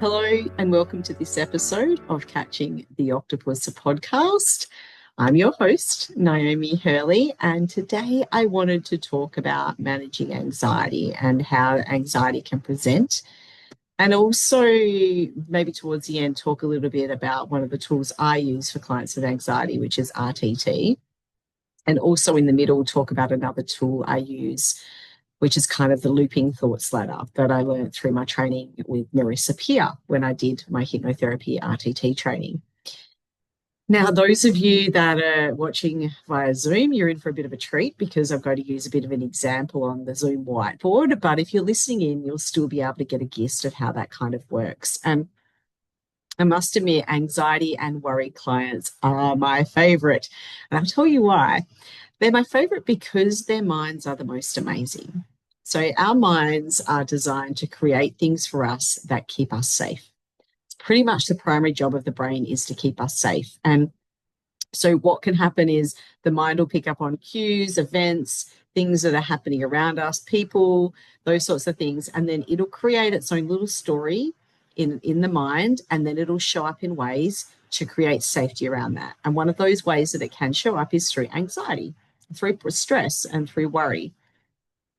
Hello and welcome to this episode of Catching the Octopus Podcast. I'm your host, Niomi Hurley, and today I wanted to talk about managing anxiety and how anxiety can present. And also, maybe towards the end, talk a little bit about one of the tools I use for clients with anxiety, which is RTT. And also in the middle, talk about another tool I use, which is kind of the looping thoughts ladder that I learned through my training with Marissa Peer when I did my hypnotherapy RTT training. Now, those of you that are watching via Zoom, you're in for a bit of a treat because I'm going to use a bit of an example on the Zoom whiteboard. But if you're listening in, you'll still be able to get a gist of how that kind of works. And I must admit, anxiety and worry clients are my favorite. And I'll tell you why. They're my favorite because their minds are the most amazing. So our minds are designed to create things for us that keep us safe. It's pretty much the primary job of the brain is to keep us safe. And so what can happen is the mind will pick up on cues, events, things that are happening around us, people, those sorts of things. And then it'll create its own little story in the mind, and then it'll show up in ways to create safety around that. And one of those ways that it can show up is through anxiety, through stress, and through worry.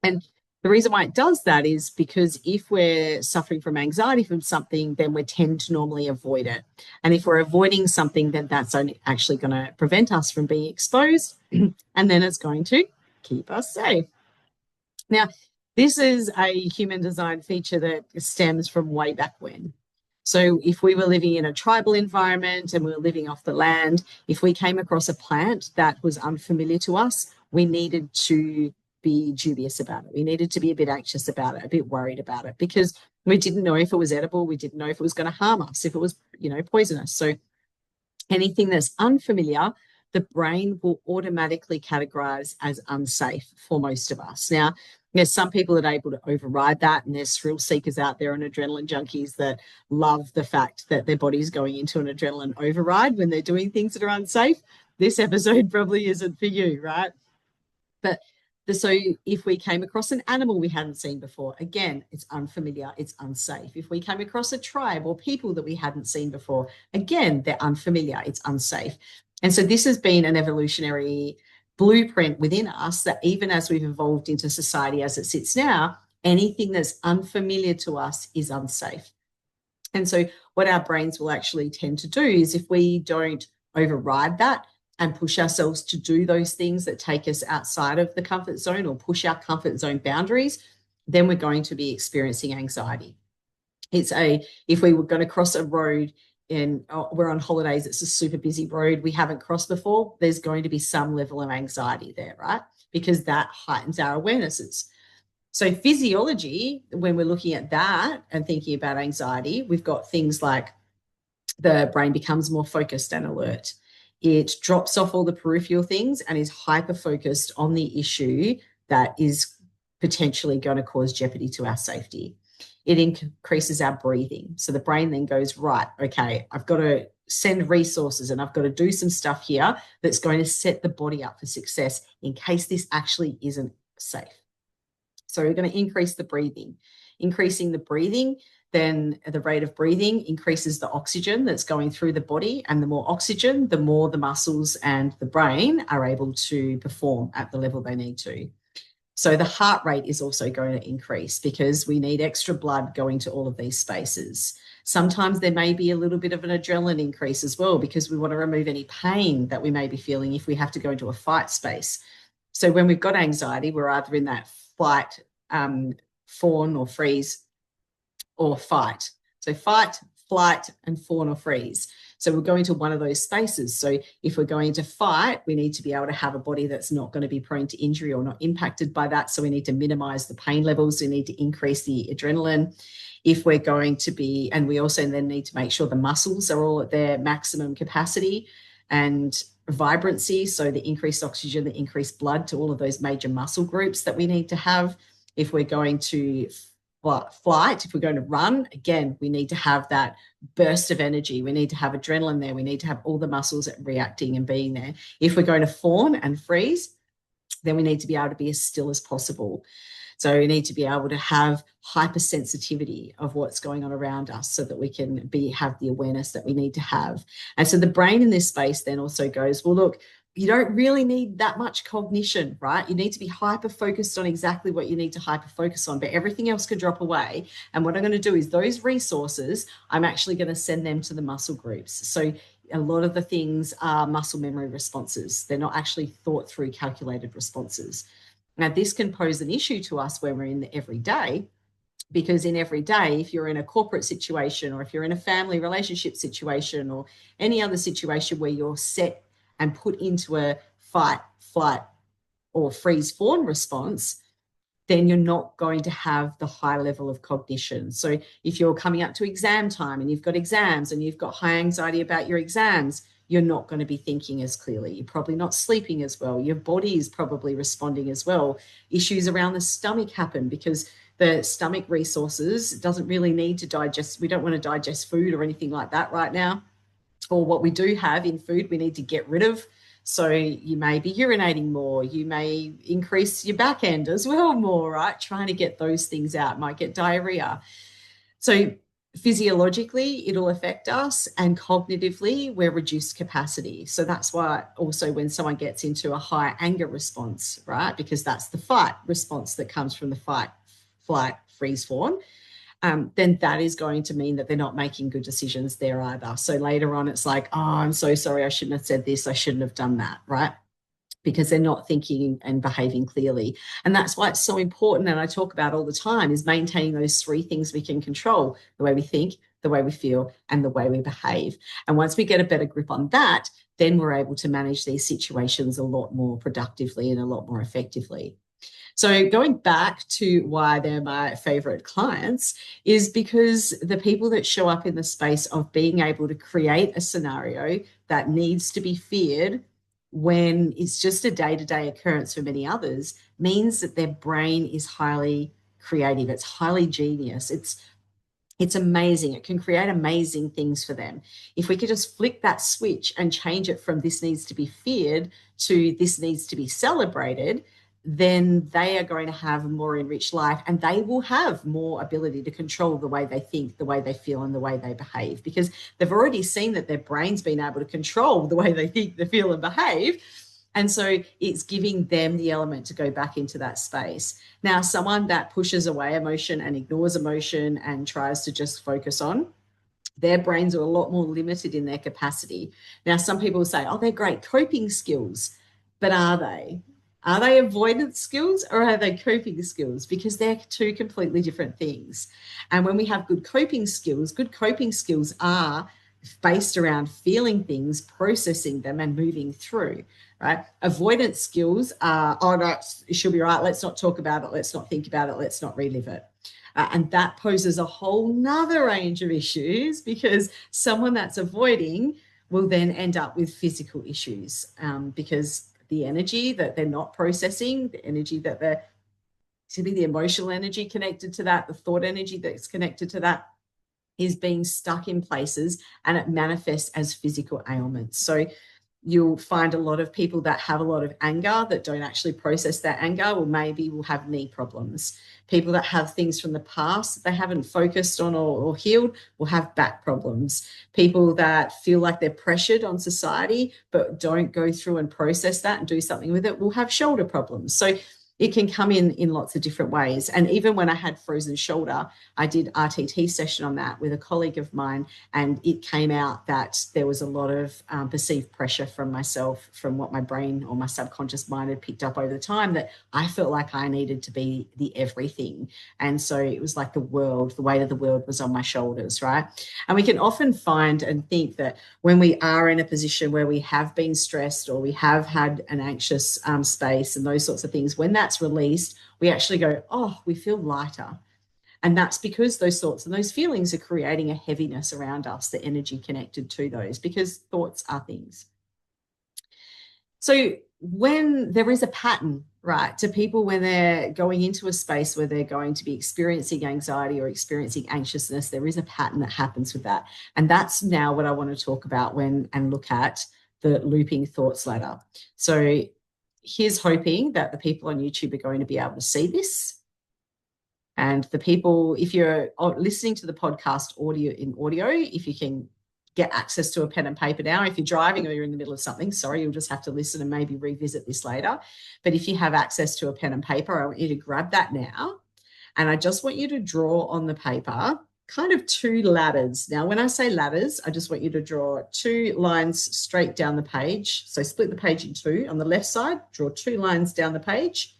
And the reason why it does that is because if we're suffering from anxiety from something, then we tend to normally avoid it. And if we're avoiding something, then that's only actually going to prevent us from being exposed, and then it's going to keep us safe. Now, this is a human design feature that stems from way back when. So if we were living in a tribal environment and we were living off the land, if we came across a plant that was unfamiliar to us, we needed to be dubious about it. We needed to be a bit anxious about it, a bit worried about it, because we didn't know if it was edible. We didn't know if it was going to harm us, if it was, poisonous. So anything that's unfamiliar, the brain will automatically categorize as unsafe for most of us. Now, there's some people that are able to override that, and there's thrill seekers out there and adrenaline junkies that love the fact that their body's going into an adrenaline override when they're doing things that are unsafe. This episode probably isn't for you, right? But so if we came across an animal we hadn't seen before, again, it's unfamiliar, it's unsafe. If we came across a tribe or people that we hadn't seen before, again, they're unfamiliar, it's unsafe. And so this has been an evolutionary blueprint within us that even as we've evolved into society as it sits now, anything that's unfamiliar to us is unsafe. And so what our brains will actually tend to do is if we don't override that and push ourselves to do those things that take us outside of the comfort zone or push our comfort zone boundaries, then we're going to be experiencing anxiety. If we were going to cross a road and we're on holidays, it's a super busy road we haven't crossed before, there's going to be some level of anxiety there, right? Because that heightens our awarenesses. So physiology, when we're looking at that and thinking about anxiety, we've got things like the brain becomes more focused and alert. It drops off all the peripheral things and is hyper-focused on the issue that is potentially going to cause jeopardy to our safety. It increases our breathing. So the brain then goes, right, okay, I've got to send resources and I've got to do some stuff here that's going to set the body up for success in case this actually isn't safe. So we're going to increase the breathing. Increasing the breathing, then the rate of breathing increases the oxygen that's going through the body, and the more oxygen, the more the muscles and the brain are able to perform at the level they need to. So the heart rate is also going to increase because we need extra blood going to all of these spaces. Sometimes there may be a little bit of an adrenaline increase as well because we want to remove any pain that we may be feeling if we have to go into a fight space. So when we've got anxiety, we're either in that flight, fawn or freeze, or fight. So fight, flight, and fawn or freeze. So we're going to one of those spaces. So if we're going to fight, we need to be able to have a body that's not going to be prone to injury or not impacted by that. So we need to minimize the pain levels. We need to increase the adrenaline. If we're going to be, and we also then need to make sure the muscles are all at their maximum capacity and vibrancy. So the increased oxygen, the increased blood to all of those major muscle groups that we need to have. If we're going to flight, if we're going to run, again, we need to have that burst of energy. We need to have adrenaline there. We need to have all the muscles reacting and being there. If we're going to fawn and freeze, then we need to be able to be as still as possible. So we need to be able to have hypersensitivity of what's going on around us so that we can have the awareness that we need to have. And so the brain in this space then also goes, well, look, you don't really need that much cognition, right? You need to be hyper focused on exactly what you need to hyper focus on, but everything else can drop away. And what I'm going to do is those resources, I'm actually going to send them to the muscle groups. So a lot of the things are muscle memory responses. They're not actually thought through calculated responses. Now, this can pose an issue to us when we're in the everyday, because in every day, if you're in a corporate situation or if you're in a family relationship situation or any other situation where you're set and put into a fight, flight, or freeze fawn response, then you're not going to have the high level of cognition. So if you're coming up to exam time and you've got exams and you've got high anxiety about your exams, you're not going to be thinking as clearly. You're probably not sleeping as well. Your body is probably responding as well. Issues around the stomach happen because the stomach resources doesn't really need to digest. We don't want to digest food or anything like that right now. Or what we do have in food, we need to get rid of. So you may be urinating more. You may increase your back end as well more, right? Trying to get those things out. Might get diarrhea. So physiologically, it'll affect us, and cognitively, we're reduced capacity. So that's why also when someone gets into a high anger response, right? Because that's the fight response that comes from the fight, flight, freeze, fawn. Then that is going to mean that they're not making good decisions there either. So later on, it's like, oh, I'm so sorry, I shouldn't have said this, I shouldn't have done that, right? Because they're not thinking and behaving clearly. And that's why it's so important, and I talk about all the time, is maintaining those three things we can control: the way we think, the way we feel, and the way we behave. And once we get a better grip on that, then we're able to manage these situations a lot more productively and a lot more effectively. So going back to why they're my favorite clients is because the people that show up in the space of being able to create a scenario that needs to be feared when it's just a day-to-day occurrence for many others means that their brain is highly creative. It's highly genius. It's amazing. It can create amazing things for them. If we could just flick that switch and change it from this needs to be feared to this needs to be celebrated, then they are going to have a more enriched life, and they will have more ability to control the way they think, the way they feel, and the way they behave, because they've already seen that their brain's been able to control the way they think, they feel, and behave. And so it's giving them the element to go back into that space. Now, someone that pushes away emotion and ignores emotion and tries to just focus on, their brains are a lot more limited in their capacity. Now, some people say, oh, they're great coping skills, but are they? Are they avoidance skills or are they coping skills? Because they're two completely different things. And when we have good coping skills are based around feeling things, processing them, and moving through, right? Avoidance skills are, oh, no, it should be right. Let's not talk about it. Let's not think about it. Let's not relive it. And that poses a whole nother range of issues, because someone that's avoiding will then end up with physical issues, because the energy that they're not processing, the energy that they're, to be the emotional energy connected to that, the thought energy that's connected to that, is being stuck in places, and it manifests as physical ailments. So you'll find a lot of people that have a lot of anger that don't actually process that anger, or maybe will have knee problems. People that have things from the past that they haven't focused on or healed will have back problems. People that feel like they're pressured on society but don't go through and process that and do something with it will have shoulder problems. So it can come in lots of different ways. And even when I had frozen shoulder, I did RTT session on that with a colleague of mine, and it came out that there was a lot of perceived pressure from myself, from what my brain or my subconscious mind had picked up over the time, that I felt like I needed to be the everything. And so it was like the weight of the world was on my shoulders, right? And we can often find and think that when we are in a position where we have been stressed or we have had an anxious space and those sorts of things, when that's released, we actually go, oh, we feel lighter. And that's because those thoughts and those feelings are creating a heaviness around us, the energy connected to those, because thoughts are things. So when there is a pattern, right, to people when they're going into a space where they're going to be experiencing anxiety or experiencing anxiousness, there is a pattern that happens with that. And that's now what I want to talk about and look at the looping thoughts ladder. So here's hoping that the people on YouTube are going to be able to see this. And the people, if you're listening to the podcast audio, if you can get access to a pen and paper now, if you're driving or you're in the middle of something, sorry, you'll just have to listen and maybe revisit this later. But if you have access to a pen and paper, I want you to grab that now. And I just want you to draw on the paper kind of two ladders. Now, when I say ladders, I just want you to draw two lines straight down the page. So split the page in two. On the left side, draw two lines down the page,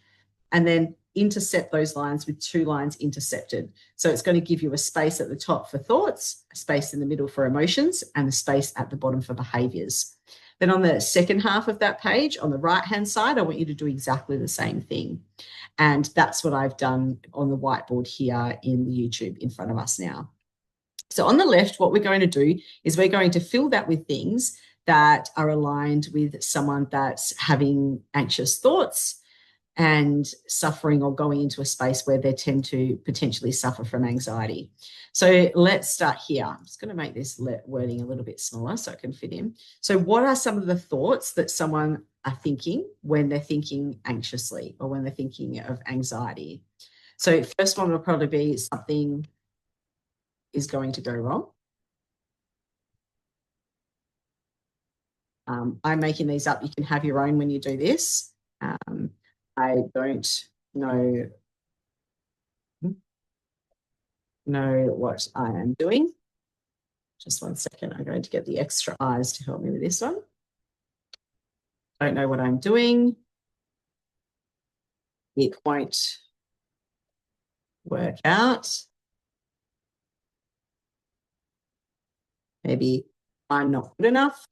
and then intercept those lines with two lines intercepted. So it's going to give you a space at the top for thoughts, a space in the middle for emotions, and a space at the bottom for behaviours. Then on the second half of that page, on the right-hand side, I want you to do exactly the same thing. And that's what I've done on the whiteboard here in the YouTube in front of us now. So on the left, what we're going to do is we're going to fill that with things that are aligned with someone that's having anxious thoughts and suffering or going into a space where they tend to potentially suffer from anxiety. So let's start here. I'm just going to make this wording a little bit smaller so it can fit in. So what are some of the thoughts that someone are thinking when they're thinking anxiously or when they're thinking of anxiety? So first one will probably be something is going to go wrong. I'm making these up. You can have your own when you do this. I don't know what I am doing. Just 1 second. I'm going to get the extra eyes to help me with this one. Don't know what I'm doing. It won't work out. Maybe I'm not good enough.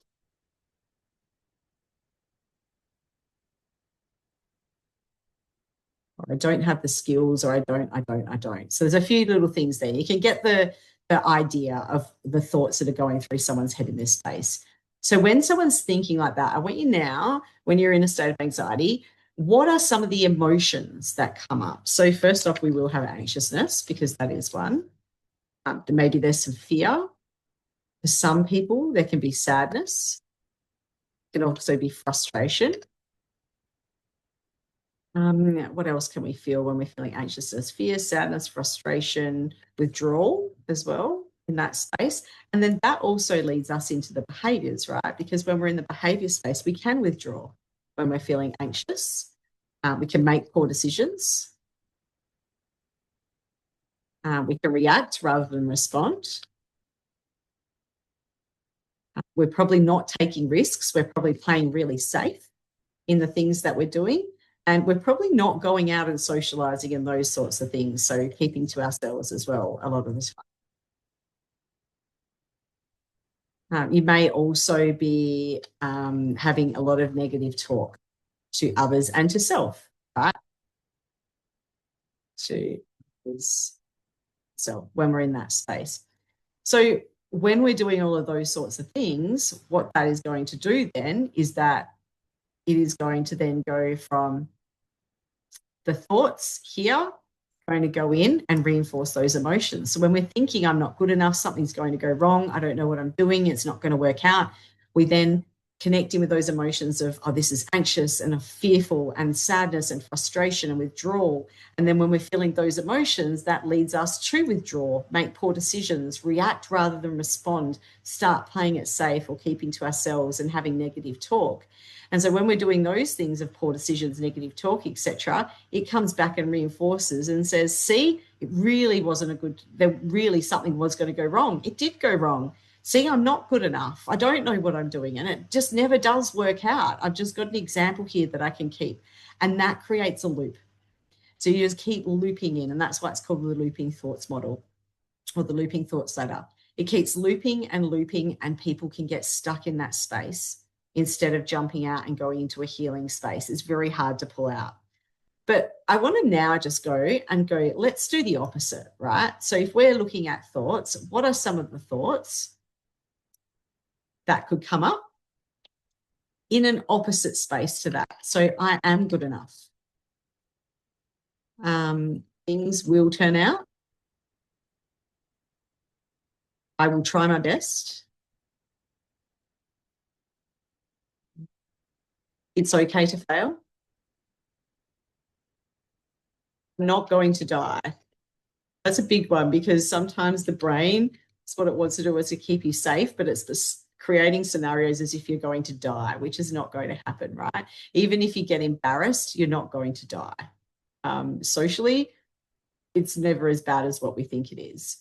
Or I don't have the skills, or I don't. So there's a few little things there. You can get the idea of the thoughts that are going through someone's head in this space. So when someone's thinking like that, I want you now, when you're in a state of anxiety, what are some of the emotions that come up? So first off, we will have anxiousness, because that is one. Maybe there's some fear. For some people, there can be sadness. It can also be frustration. What else can we feel when we're feeling anxiousness? Fear, sadness, frustration, withdrawal as well in that space. And then that also leads us into the behaviours, right? Because when we're in the behaviour space, we can withdraw when we're feeling anxious. We can make poor decisions. We can react rather than respond. We're probably not taking risks. We're probably playing really safe in the things that we're doing. And we're probably not going out and socialising and those sorts of things. So keeping to ourselves as well a lot of the time. You may also be having a lot of negative talk to others and to self, right? To self when we're in that space. So when we're doing all of those sorts of things, what that is going to do then is that it is going to then go from the thoughts here going to go in and reinforce those emotions. So when we're thinking I'm not good enough, something's going to go wrong, I don't know what I'm doing, it's not going to work out, we then connect in with those emotions of, oh, this is anxious and fearful and sadness and frustration and withdrawal. And then when we're feeling those emotions, that leads us to withdraw, make poor decisions, react rather than respond, start playing it safe or keeping to ourselves and having negative talk. And so when we're doing those things of poor decisions, negative talk, etc., it comes back and reinforces and says, see, it really wasn't a good, there really something was going to go wrong. It did go wrong. See, I'm not good enough. I don't know what I'm doing. And it just never does work out. I've just got an example here that I can keep. And that creates a loop. So you just keep looping in. And that's why it's called the looping thoughts model or the looping thoughts ladder. It keeps looping, and people can get stuck in that space instead of jumping out and going into a healing space. It's very hard to pull out. But I want to now just go, let's do the opposite, right? So if we're looking at thoughts, what are some of the thoughts that could come up in an opposite space to that? So I am good enough. Things will turn out. I will try my best. It's okay to fail. I'm not going to die. That's a big one because sometimes the brain, it's what it wants to do is to keep you safe, but it's this creating scenarios as if you're going to die, which is not going to happen, right? Even if you get embarrassed, you're not going to die. Socially, it's never as bad as what we think it is.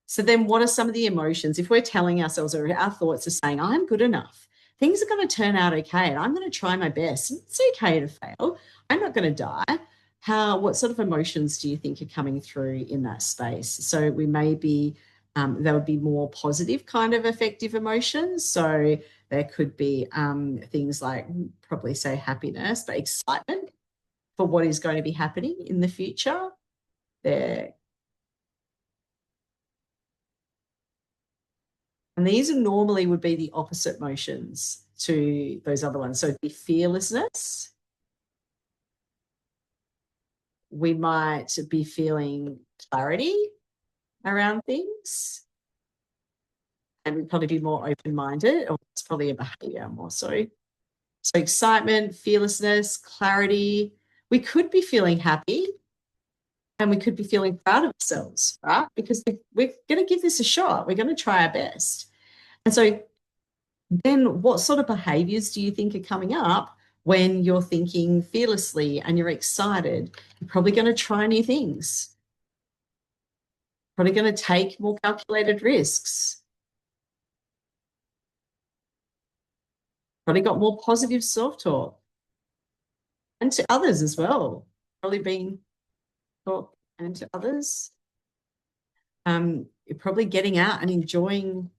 So then what are some of the emotions? If we're telling ourselves or our thoughts are saying, I'm good enough, things are going to turn out okay, and I'm going to try my best. It's okay to fail. I'm not going to die. What sort of emotions do you think are coming through in that space? So we may be, there would be more positive kind of effective emotions. So there could be things like probably say happiness, but excitement for what is going to be happening in the future. There, and these are normally would be the opposite motions to those other ones. So the fearlessness, we might be feeling clarity around things, and we'd probably be more open-minded, or it's probably a behavior more so. So excitement, fearlessness, clarity. We could be feeling happy and we could be feeling proud of ourselves, right? Because we're going to give this a shot. We're going to try our best. And so then what sort of behaviors do you think are coming up when you're thinking fearlessly and you're excited? You're probably going to try new things, probably going to take more calculated risks, probably got more positive self-talk, and to others as well, probably being taught and to others. You're probably getting out and enjoying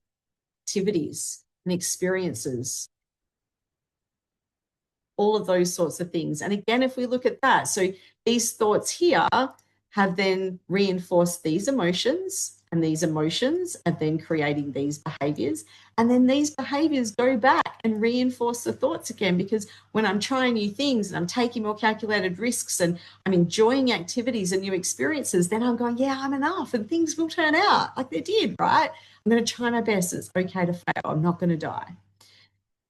activities and experiences, all of those sorts of things. And again, if we look at that, so these thoughts here have then reinforced these emotions, and these emotions are then creating these behaviors. And then these behaviors go back and reinforce the thoughts again, because when I'm trying new things and I'm taking more calculated risks and I'm enjoying activities and new experiences, then I'm going, yeah, I'm enough and things will turn out like they did, right? I'm going to try my best. It's okay to fail. I'm not going to die.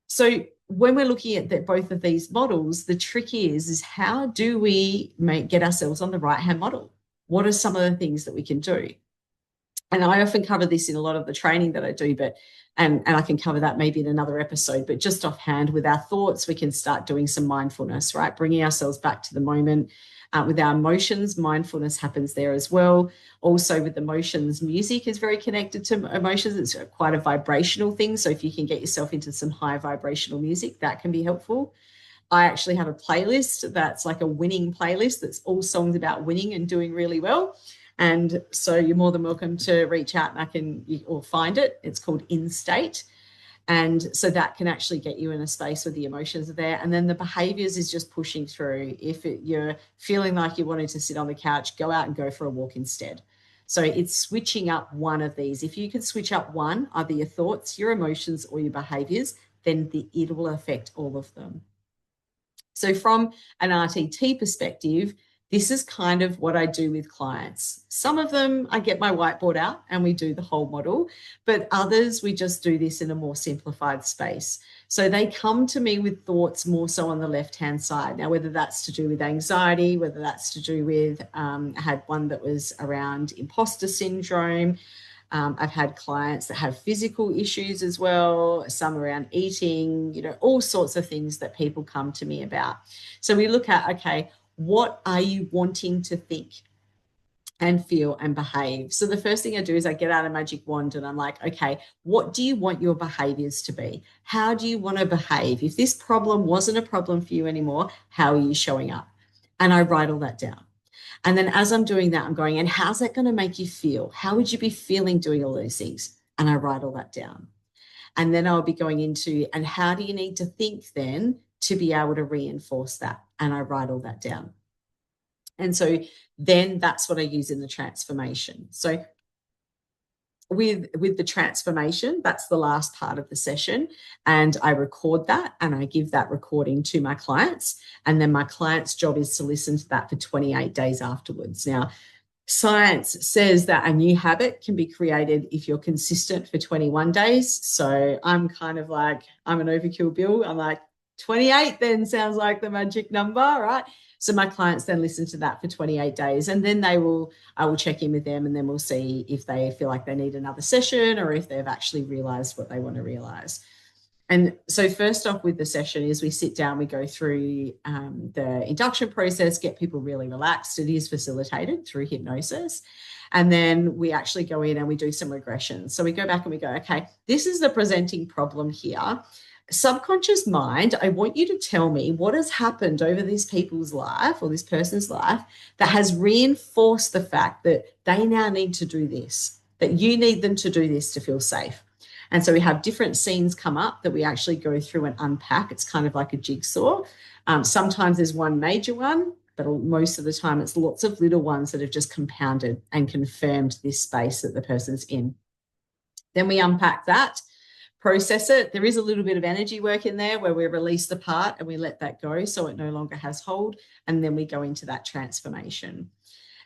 So when we're looking at both of these models, the trick is how do we get ourselves on the right-hand model? What are some of the things that we can do? And I often cover this in a lot of the training that I do, and I can cover that maybe in another episode, but just offhand with our thoughts, we can start doing some mindfulness, right? Bringing ourselves back to the moment. With our emotions, mindfulness happens there as well. Also with emotions, music is very connected to emotions. It's quite a vibrational thing. So if you can get yourself into some high vibrational music, that can be helpful. I actually have a playlist that's like a winning playlist that's all songs about winning and doing really well. And so you're more than welcome to reach out and or find it. It's called In State. And so that can actually get you in a space where the emotions are there. And then the behaviors is just pushing through. If you're feeling like you wanted to sit on the couch, go out and go for a walk instead. So it's switching up one of these. If you can switch up one, either your thoughts, your emotions, or your behaviors, then it will affect all of them. So from an RTT perspective, this is kind of what I do with clients. Some of them, I get my whiteboard out and we do the whole model, but others, we just do this in a more simplified space. So they come to me with thoughts more so on the left-hand side. Now, whether that's to do with anxiety, whether that's to do with, I had one that was around imposter syndrome. I've had clients that have physical issues as well, some around eating, all sorts of things that people come to me about. So we look at, okay, what are you wanting to think and feel and behave? So the first thing I do is I get out a magic wand and I'm like, okay, what do you want your behaviors to be? How do you want to behave? If this problem wasn't a problem for you anymore, how are you showing up? And I write all that down. And then as I'm doing that, I'm going, and how's that going to make you feel? How would you be feeling doing all those things? And I write all that down. And then I'll be going into, and how do you need to think then to be able to reinforce that? And I write all that down. And so then that's what I use in the transformation. So with the transformation, that's the last part of the session, and I record that and I give that recording to my clients, and then my client's job is to listen to that for 28 days afterwards. Now, science says that a new habit can be created if you're consistent for 21 days. So I'm kind of like, I'm an overkill Bill. I'm like, 28 then sounds like the magic number, right? So my clients then listen to that for 28 days, and then I will check in with them, and then we'll see if they feel like they need another session or if they've actually realized what they want to realize. And so first off with the session is we sit down, we go through the induction process, get people really relaxed. It is facilitated through hypnosis. And then we actually go in and we do some regressions. So we go back and we go, okay, this is the presenting problem here. Subconscious mind, I want you to tell me what has happened over this people's life or this person's life that has reinforced the fact that they now need to do this, that you need them to do this to feel safe. And so we have different scenes come up that we actually go through and unpack. It's kind of like a jigsaw. Sometimes there's one major one, but most of the time it's lots of little ones that have just compounded and confirmed this space that the person's in. Then we unpack that, process it. There is a little bit of energy work in there where we release the part and we let that go so it no longer has hold. And then we go into that transformation.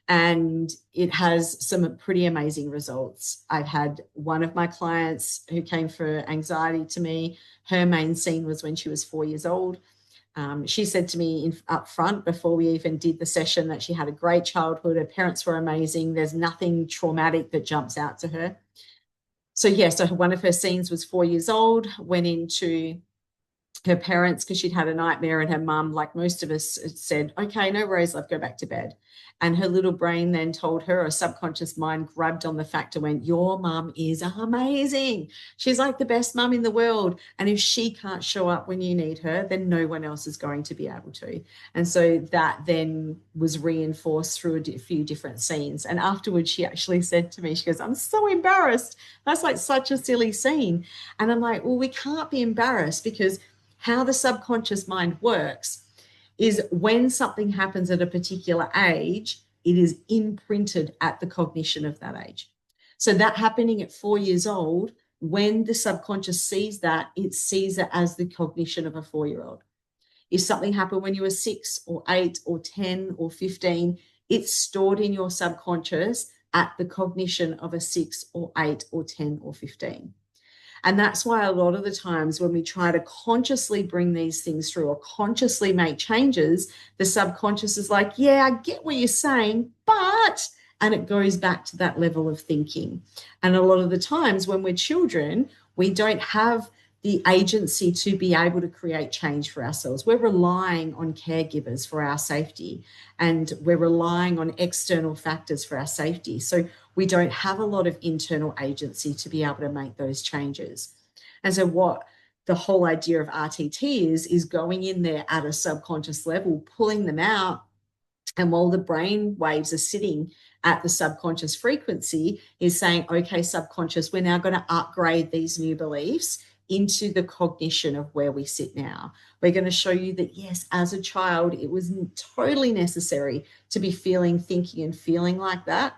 And it has some pretty amazing results. I've had one of my clients who came for anxiety to me. Her main scene was when she was 4 years old. She said to me up front before we even did the session that she had a great childhood. Her parents were amazing. There's nothing traumatic that jumps out to her. So one of her scenes was 4 years old, went into her parents because she'd had a nightmare, and her mum, like most of us, said, okay, no worries, love, go back to bed. And her little brain then told her, or subconscious mind grabbed on the fact and went, your mum is amazing. She's like the best mum in the world. And if she can't show up when you need her, then no one else is going to be able to. And so that then was reinforced through a few different scenes. And afterwards, she actually said to me, she goes, I'm so embarrassed. That's like such a silly scene. And I'm like, well, we can't be embarrassed, because how the subconscious mind works is when something happens at a particular age, it is imprinted at the cognition of that age. So that happening at 4 years old, when the subconscious sees that, it sees it as the cognition of a 4-year-old. If something happened when you were 6 or 8 or 10 or 15, it's stored in your subconscious at the cognition of a 6 or 8 or 10 or 15. And that's why a lot of the times when we try to consciously bring these things through or consciously make changes, the subconscious is like, yeah, I get what you're saying, but, and it goes back to that level of thinking. And a lot of the times when we're children, we don't have the agency to be able to create change for ourselves. We're relying on caregivers for our safety, and we're relying on external factors for our safety. So we don't have a lot of internal agency to be able to make those changes. And so what the whole idea of RTT is going in there at a subconscious level, pulling them out. And while the brain waves are sitting at the subconscious frequency, is saying, okay, subconscious, we're now going to upgrade these new beliefs into the cognition of where we sit now. We're going to show you that, yes, as a child, it was totally necessary to be feeling, thinking, and feeling like that.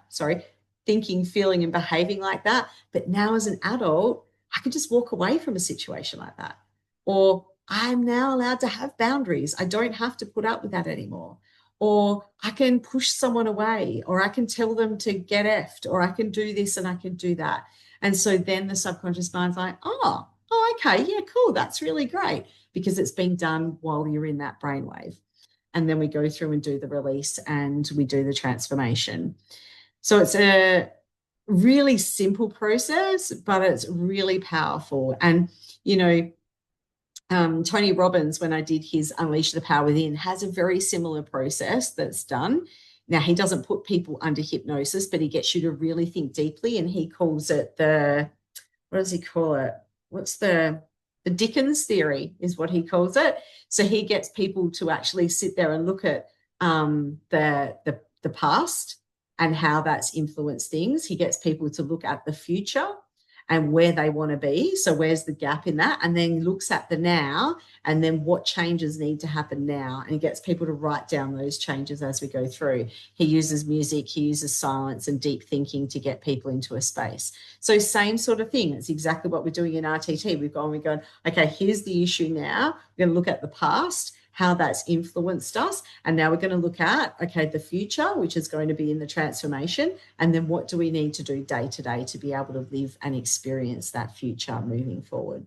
Thinking, feeling, and behaving like that. But now as an adult, I could just walk away from a situation like that. Or I'm now allowed to have boundaries. I don't have to put up with that anymore. Or I can push someone away, or I can tell them to get effed, or I can do this and I can do that. And so then the subconscious mind's like, oh, okay, yeah, cool. That's really great, because it's being done while you're in that brainwave. And then we go through and do the release and we do the transformation. So it's a really simple process, but it's really powerful. And, Tony Robbins, when I did his Unleash the Power Within, has a very similar process that's done. Now, he doesn't put people under hypnosis, but he gets you to really think deeply, and he calls it what does he call it? What's the Dickens theory is what he calls it. So he gets people to actually sit there and look at the past and how that's influenced things. He gets people to look at the future and where they want to be. So where's the gap in that? And then looks at the now, and then what changes need to happen now. And he gets people to write down those changes as we go through. He uses music, he uses silence and deep thinking to get people into a space. So same sort of thing. It's exactly what we're doing in RTT. We're going, okay, here's the issue now. We're going to look at the past, how that's influenced us. And now we're going to look at, okay, the future, which is going to be in the transformation. And then what do we need to do day to day to be able to live and experience that future moving forward?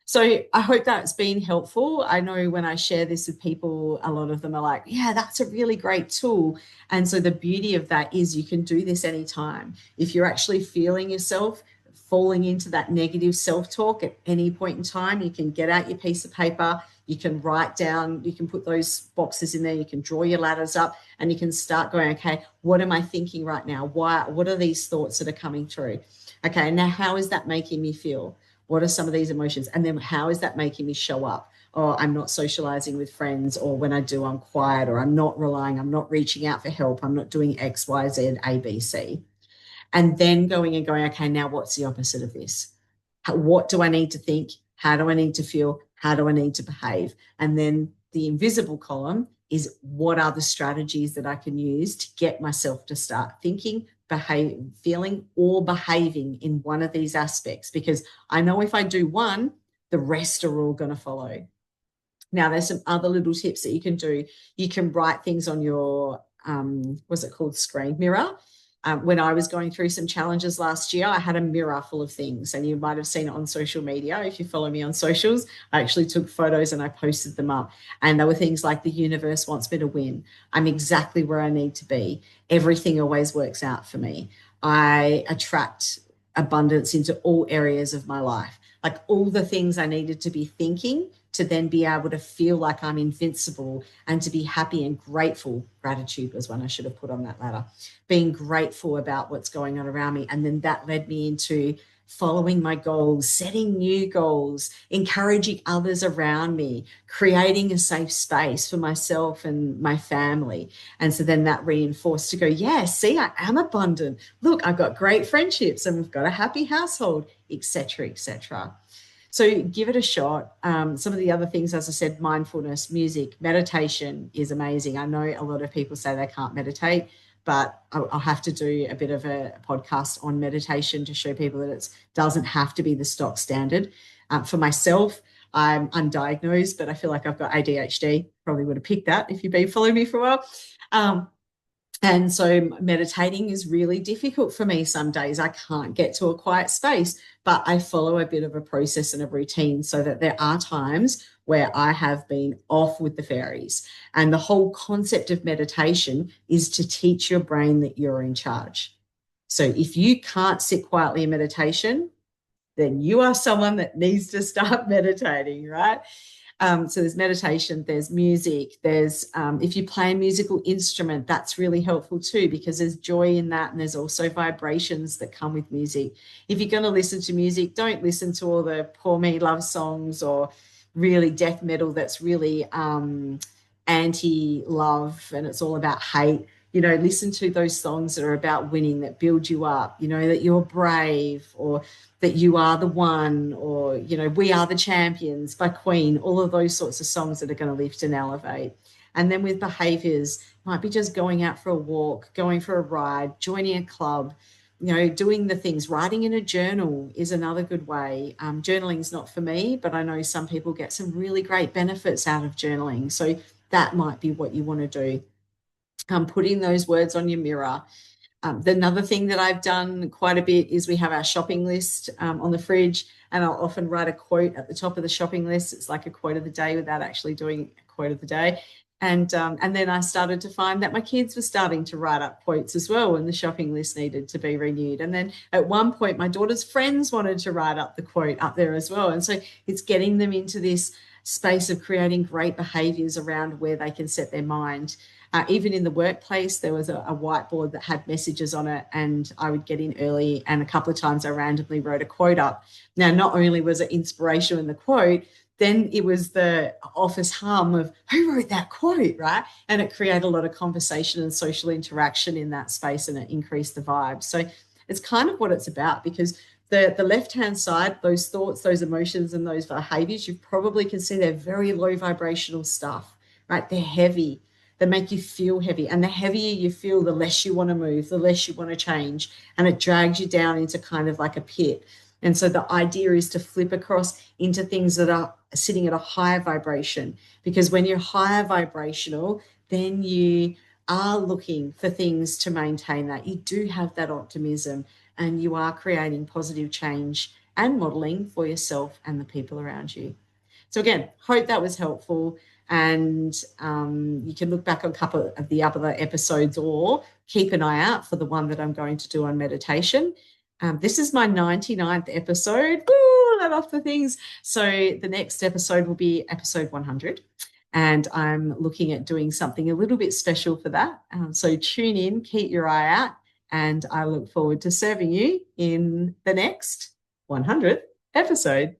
So I hope that's been helpful. I know when I share this with people, a lot of them are like, yeah, that's a really great tool. And so the beauty of that is you can do this anytime. If you're actually feeling yourself falling into that negative self-talk at any point in time, you can get out your piece of paper, you can write down, you can put those boxes in there, you can draw your ladders up, and you can start going, okay, what am I thinking right now? What are these thoughts that are coming through? Okay, now how is that making me feel? What are some of these emotions? And then how is that making me show up? Or I'm not socializing with friends, or when I do, I'm quiet, or I'm not relying, I'm not reaching out for help, I'm not doing X, Y, Z, A, B, C. And then going and going, okay, now what's the opposite of this? What do I need to think? How do I need to feel? How do I need to behave? And then the invisible column is what are the strategies that I can use to get myself to start thinking, feeling, or behaving in one of these aspects? Because I know if I do one, the rest are all going to follow. Now, there's some other little tips that you can do. You can write things on your, what's it called, screen mirror. When I was going through some challenges last year, I had a mirror full of things, and you might have seen it on social media. If you follow me on socials, I actually took photos and I posted them up. And there were things like, the universe wants me to win. I'm exactly where I need to be. Everything always works out for me. I attract abundance into all areas of my life. Like all the things I needed to be thinking to then be able to feel like I'm invincible and to be happy and grateful. Gratitude was one I should have put on that ladder. Being grateful about what's going on around me. And then that led me into following my goals, setting new goals, encouraging others around me, creating a safe space for myself and my family. And so then that reinforced to go, yeah, see, I am abundant. Look, I've got great friendships and we've got a happy household, etc., etc. So give it a shot. Some of the other things, as I said, mindfulness, music, meditation is amazing. I know a lot of people say they can't meditate, but I'll have to do a bit of a podcast on meditation to show people that it doesn't have to be the stock standard. For myself, I'm undiagnosed, but I feel like I've got ADHD. Probably would have picked that if you've been following me for a while. And so meditating is really difficult for me some days. I can't get to a quiet space, but I follow a bit of a process and a routine so that there are times where I have been off with the fairies. And the whole concept of meditation is to teach your brain that you're in charge. So if you can't sit quietly in meditation, then you are someone that needs to start meditating, right? So there's meditation, there's music, there's if you play a musical instrument, that's really helpful too, because there's joy in that, and there's also vibrations that come with music. If you're going to listen to music, don't listen to all the poor me love songs or really death metal that's really anti-love and it's all about hate. Listen to those songs that are about winning, that build you up, that you're brave, or that you are the one, or, We Are the Champions by Queen, all of those sorts of songs that are going to lift and elevate. And then with behaviors, might be just going out for a walk, going for a ride, joining a club, doing the things. Writing in a journal is another good way. Journaling is not for me, but I know some people get some really great benefits out of journaling. So that might be what you want to do. Putting those words on your mirror. Another thing that I've done quite a bit is we have our shopping list on the fridge, and I'll often write a quote at the top of the shopping list. It's like a quote of the day without actually doing a quote of the day. And then I started to find that my kids were starting to write up quotes as well, and the shopping list needed to be renewed. And then at one point, my daughter's friends wanted to write up the quote up there as well. And so it's getting them into this space of creating great behaviours around where they can set their mind. Even in the workplace, there was a whiteboard that had messages on it, and I would get in early, and a couple of times I randomly wrote a quote up. Now, not only was it inspirational in the quote, then it was the office hum of who wrote that quote, right? And it created a lot of conversation and social interaction in that space, and it increased the vibe. So it's kind of what it's about, because the left-hand side, those thoughts, those emotions, and those behaviors, you probably can see they're very low vibrational stuff, right? They're heavy. They make you feel heavy. And the heavier you feel, the less you want to move, the less you want to change. And it drags you down into kind of like a pit. And so the idea is to flip across into things that are sitting at a higher vibration. Because when you're higher vibrational, then you are looking for things to maintain that. You do have that optimism, and you are creating positive change and modeling for yourself and the people around you. So again, hope that was helpful. And you can look back on a couple of the other episodes or keep an eye out for the one that I'm going to do on meditation. This is my 99th episode. Woo, let off the things. So the next episode will be episode 100. And I'm looking at doing something a little bit special for that. So tune in, keep your eye out, and I look forward to serving you in the next 100th episode.